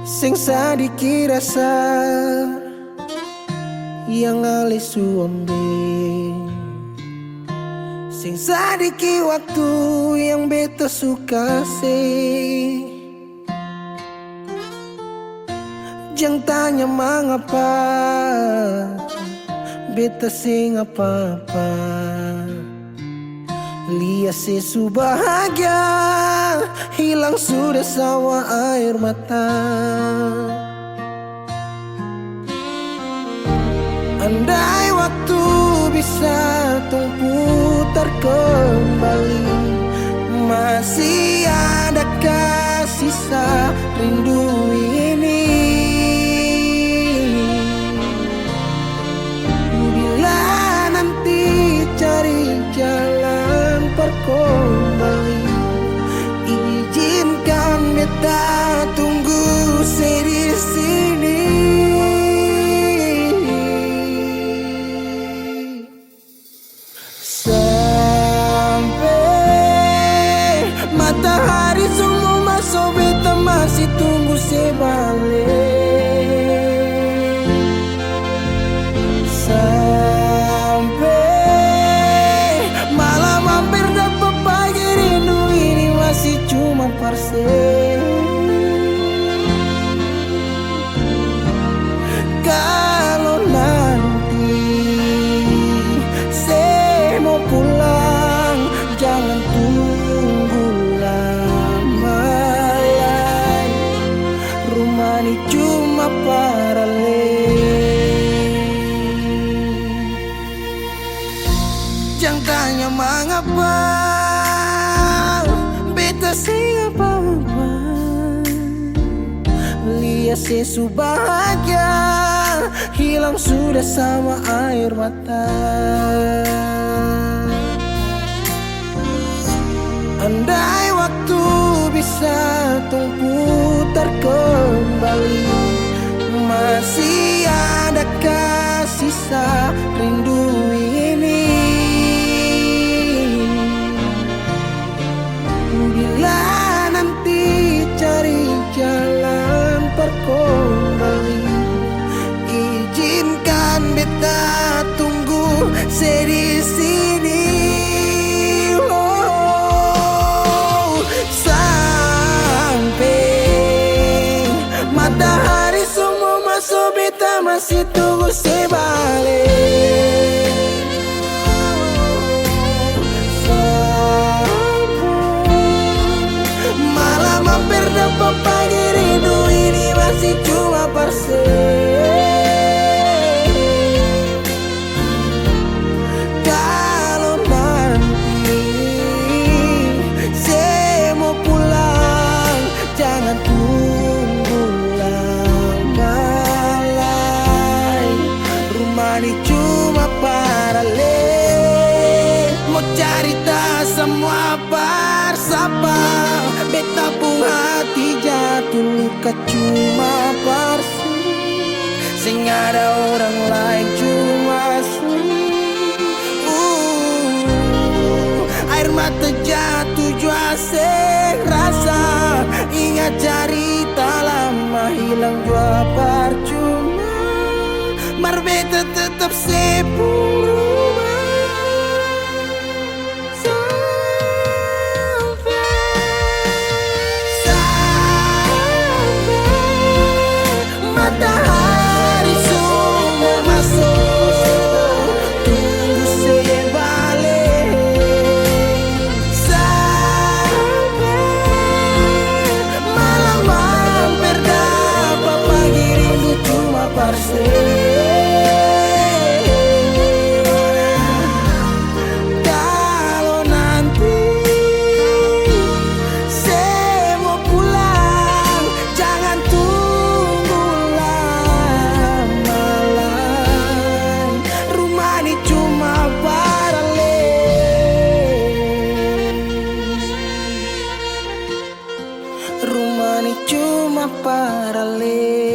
Sing sadiki rasa yang alih suambe, sing sadiki waktu yang beta suka sih. Jangan tanya mengapa beta sing apa-apa, lihat sesu bahagia hilang sudah sawa air mata. Andai waktu bisa tung putar kembali, masih adakah sisa rindu ini? Bila nanti cari jalan kembali, izinkan beta tunggu di sini. Sampai matahari semua masuk, beta masih tunggu sebalik. Sampai malam hampir dapat pagi, rindu ini masih cuma parse. Kalau nanti saya mau pulang, jangan tunggu lama lagi. Rumah ini cuma paralel. Jangan tanya mengapa beta sing apa-apa, lihat sesu bahagia hilang sudah sama air mata. Andai waktu bisa tung putar kembali, masih adakah sisa rindu ini? Bila nanti cari jalan kembali, izinkan beta tunggu di sini. Oh, sampai matahari semua masuk, beta masih tunggu sebalik. Malam hampir dapat pagi, rindu ini masih cuma parse. Kalau nanti saya mau pulang, jangan tunggu lama lagi. Rumah ini cuma paralel, mau cerita semua bersapa. Beta pun hati jatuh luka cuma parsi, sing ada orang lain cuma air mata jatuh jua sing rasa, ingat cerita lama hilang jua percuma. Mar beta tetap sepuluh. Matahari semua masuk, tunggu sebalik. Sampai malam hampir dapat pagi, rindu cuma parse. Kalau nanti saya mau pulang, jangan tunggu lama lagi. Rumah ini cuma paralel, rumah ini cuma paralel.